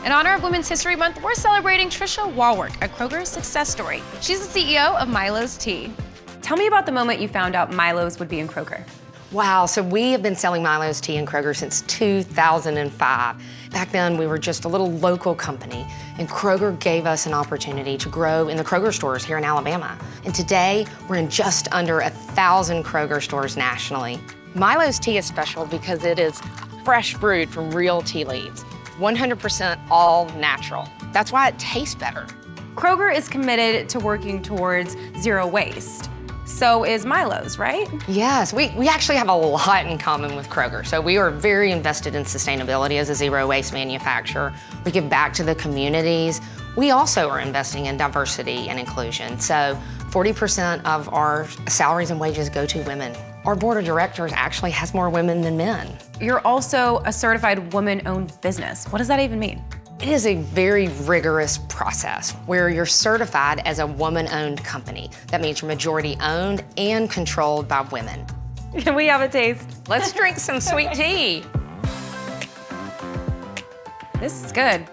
In honor of Women's History Month, we're celebrating Tricia Wallwork, a Kroger success story. She's the CEO of Milo's Tea. Tell me about the moment you found out Milo's would be in Kroger. Wow, so we have been selling Milo's tea in Kroger since 2005. Back then, we were just a little local company, and Kroger gave us an opportunity to grow in the Kroger stores here in Alabama. And today, we're in just under 1,000 Kroger stores nationally. Milo's tea is special because it is fresh brewed from real tea leaves, 100% all natural. That's why it tastes better. Kroger is committed to working towards zero waste. So is Milo's, right? Yes, we actually have a lot in common with Kroger. So we are very invested in sustainability as a zero waste manufacturer. We give back to the communities. We also are investing in diversity and inclusion. So 40% of our salaries and wages go to women. Our board of directors actually has more women than men. You're also a certified woman-owned business. What does that even mean? It is a very rigorous process where you're certified as a woman-owned company. That means you're majority owned and controlled by women. Can we have a taste? Let's drink some sweet tea. This is good.